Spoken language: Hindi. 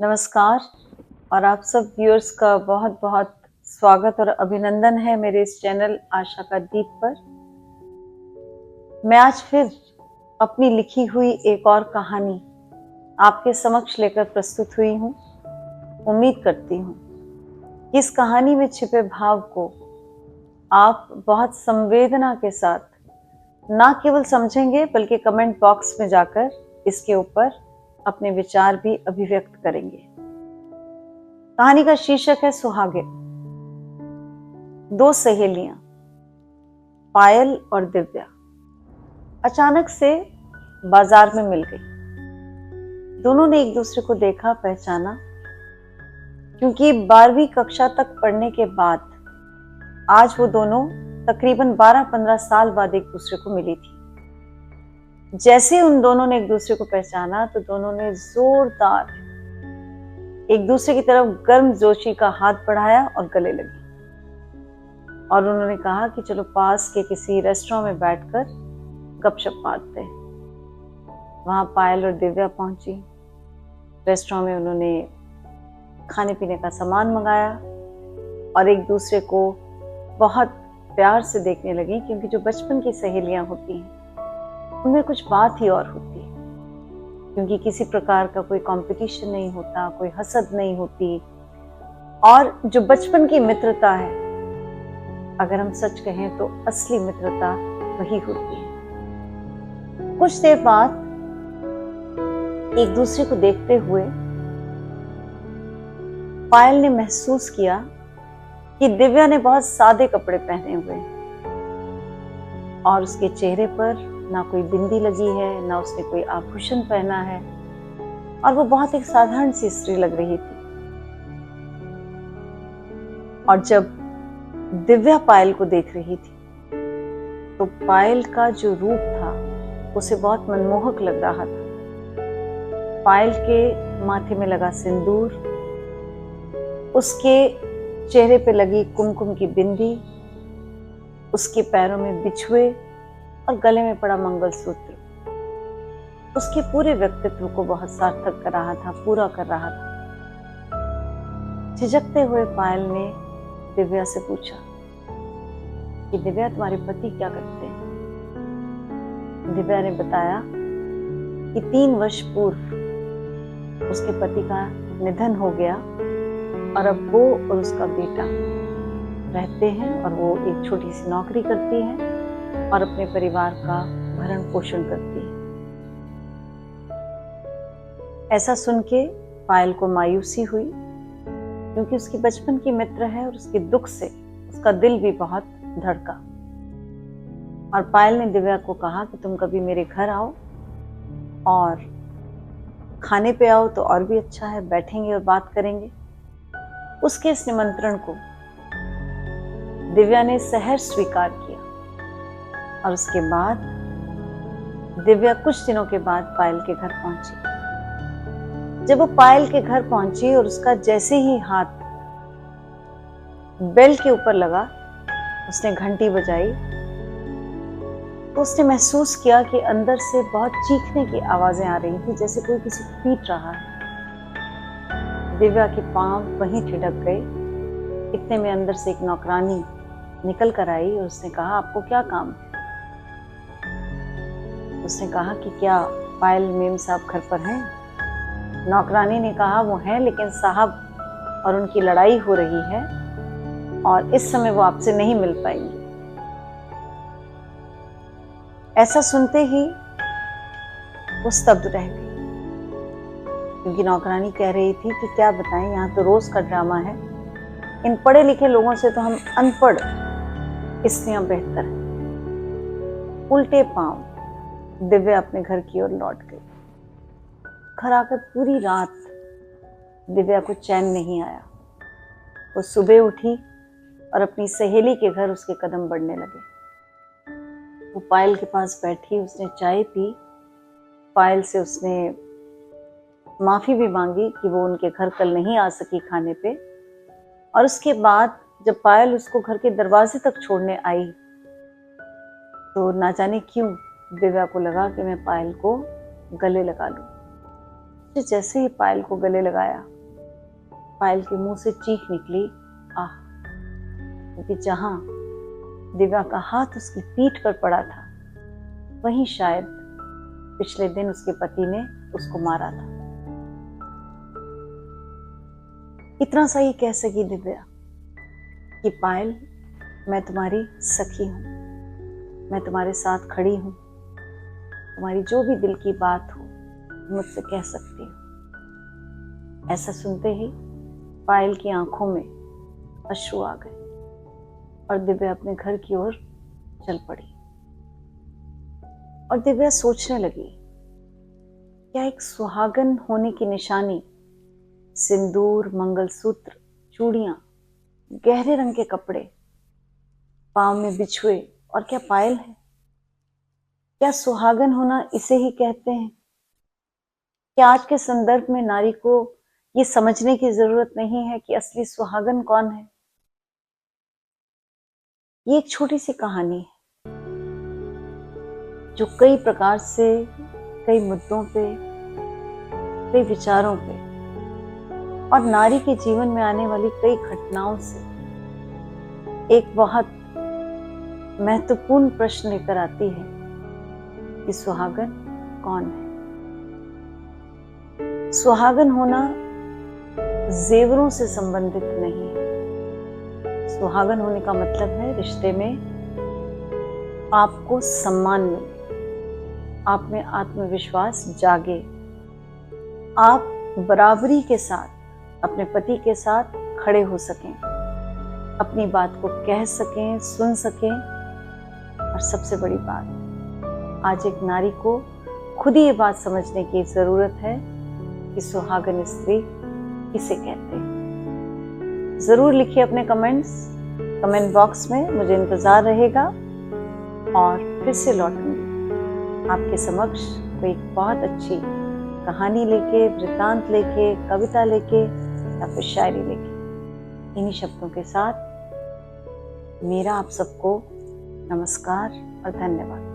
नमस्कार और आप सब व्यूअर्स का बहुत बहुत स्वागत और अभिनंदन है मेरे इस चैनल आशा का दीप पर। मैं आज फिर अपनी लिखी हुई एक और कहानी आपके समक्ष लेकर प्रस्तुत हुई हूँ। उम्मीद करती हूँ कि इस कहानी में छिपे भाव को आप बहुत संवेदना के साथ ना केवल समझेंगे बल्कि कमेंट बॉक्स में जाकर इसके ऊपर अपने विचार भी अभिव्यक्त करेंगे। कहानी का शीर्षक है सुहागिन। दो सहेलियां पायल और दिव्या अचानक से बाजार में मिल गई। दोनों ने एक दूसरे को देखा, पहचाना, क्योंकि 12वीं कक्षा तक पढ़ने के बाद आज वो दोनों तकरीबन 12-15 साल बाद एक दूसरे को मिली थी। जैसे उन दोनों ने एक दूसरे को पहचाना तो दोनों ने जोरदार एक दूसरे की तरफ गर्मजोशी का हाथ बढ़ाया और गले लगी और उन्होंने कहा कि चलो पास के किसी रेस्टोरेंट में बैठकर गपशप मारते हैं। वहां पायल और दिव्या पहुंची। रेस्टोरेंट में उन्होंने खाने पीने का सामान मंगाया और एक दूसरे को बहुत प्यार से देखने लगी, क्योंकि जो बचपन की सहेलियां होती हैं उनमें कुछ बात ही और होती है, क्योंकि किसी प्रकार का कोई कंपटीशन नहीं होता, कोई हसद नहीं होती। और जो बचपन की मित्रता है, अगर हम सच कहें तो असली मित्रता वही होती है। कुछ देर बाद एक दूसरे को देखते हुए पायल ने महसूस किया कि दिव्या ने बहुत सादे कपड़े पहने हुए हैं और उसके चेहरे पर ना कोई बिंदी लगी है, ना उसने कोई आभूषण पहना है और वो बहुत एक साधारण सी स्त्री लग रही थी। और जब दिव्या पायल को देख रही थी तो पायल का जो रूप था उसे बहुत मनमोहक लग रहा था। पायल के माथे में लगा सिंदूर, उसके चेहरे पे लगी कुमकुम की बिंदी, उसके पैरों में बिछुए और गले में पड़ा मंगलसूत्र उसके पूरे व्यक्तित्व को बहुत सार्थक कर रहा था, पूरा कर रहा था। झिझकते हुए पायल ने दिव्या से पूछा कि दिव्या, तुम्हारे पति क्या करते हैं? दिव्या ने बताया कि 3 वर्ष पूर्व उसके पति का निधन हो गया और अब वो और उसका बेटा रहते हैं और वो एक छोटी सी नौकरी करती है और अपने परिवार का भरण पोषण करती है। ऐसा सुन के पायल को मायूसी हुई, क्योंकि उसकी बचपन की मित्र है और उसके दुख से उसका दिल भी बहुत धड़का। और पायल ने दिव्या को कहा कि तुम कभी मेरे घर आओ और खाने पे आओ तो और भी अच्छा है, बैठेंगे और बात करेंगे। उसके इस निमंत्रण को दिव्या ने सहर्ष स्वीकार किया और उसके बाद दिव्या कुछ दिनों के बाद पायल के घर पहुंची। जब वो पायल के घर पहुंची और उसका जैसे ही हाथ बेल के ऊपर लगा, उसने घंटी बजाई तो उसने महसूस किया कि अंदर से बहुत चीखने की आवाजें आ रही थी, जैसे कोई किसी को पीट रहा है। दिव्या के पांव वहीं ठिठक गए। इतने में अंदर से एक नौकरानी निकल कर आई और उसने कहा, आपको क्या काम है? उसने कहा कि क्या पायल मेम साहब घर पर हैं? नौकरानी ने कहा, वो हैं, लेकिन साहब और उनकी लड़ाई हो रही है और इस समय वो आपसे नहीं मिल पाएंगे। ऐसा सुनते ही वो स्तब्ध रह गई, क्योंकि नौकरानी कह रही थी कि क्या बताएं, यहाँ तो रोज का ड्रामा है। इन पढ़े लिखे लोगों से तो हम अनपढ़ स्त्रियां बेहतर हैं। उल्टे पांव दिव्या अपने घर की ओर लौट गई। घर आकर पूरी रात दिव्या को चैन नहीं आया। वो सुबह उठी और अपनी सहेली के घर उसके कदम बढ़ने लगे। वो पायल के पास बैठी, उसने चाय पी। पायल से उसने माफी भी मांगी कि वो उनके घर कल नहीं आ सकी खाने पे। और उसके बाद जब पायल उसको घर के दरवाजे तक छोड़ने आई तो ना जाने क्यों दिव्या को लगा कि मैं पायल को गले लगा लूं। जैसे ही पायल को गले लगाया पायल के मुंह से चीख निकली, आह। क्योंकि जहां दिव्या का हाथ उसकी पीठ पर पड़ा था, वहीं शायद पिछले दिन उसके पति ने उसको मारा था। इतना सा ही कह सकी दिव्या कि पायल, मैं तुम्हारी सखी हूं, मैं तुम्हारे साथ खड़ी हूं, तुम्हारी जो भी दिल की बात हो मुझसे कह सकती हो। ऐसा सुनते ही पायल की आंखों में अश्रु आ गए और दिव्या अपने घर की ओर चल पड़ी। और दिव्या सोचने लगी, क्या एक सुहागन होने की निशानी सिंदूर, मंगलसूत्र, चूड़ियां, गहरे रंग के कपड़े, पांव में बिछुए और क्या पायल है? क्या सुहागन होना इसे ही कहते हैं? क्या आज के संदर्भ में नारी को ये समझने की जरूरत नहीं है कि असली सुहागन कौन है? ये एक छोटी सी कहानी है जो कई प्रकार से, कई मुद्दों पे, कई विचारों पे और नारी के जीवन में आने वाली कई घटनाओं से एक बहुत महत्वपूर्ण प्रश्न लेकर आती है कि सुहागन कौन है। सुहागन होना जेवरों से संबंधित नहीं है। सुहागन होने का मतलब है रिश्ते में आपको सम्मान मिले, आप में आत्मविश्वास जागे, आप बराबरी के साथ अपने पति के साथ खड़े हो सकें, अपनी बात को कह सकें, सुन सकें। और सबसे बड़ी बात, आज एक नारी को खुद ही ये बात समझने की जरूरत है कि सुहागन स्त्री किसे कहते हैं। जरूर लिखिए अपने कमेंट्स कमेंट बॉक्स में, मुझे इंतजार रहेगा। और फिर से लौटूंगी आपके समक्ष कोई बहुत अच्छी कहानी लेके, वृत्तांत लेके, कविता लेके या फिर शायरी लेके। इन्हीं शब्दों के साथ मेरा आप सबको नमस्कार और धन्यवाद।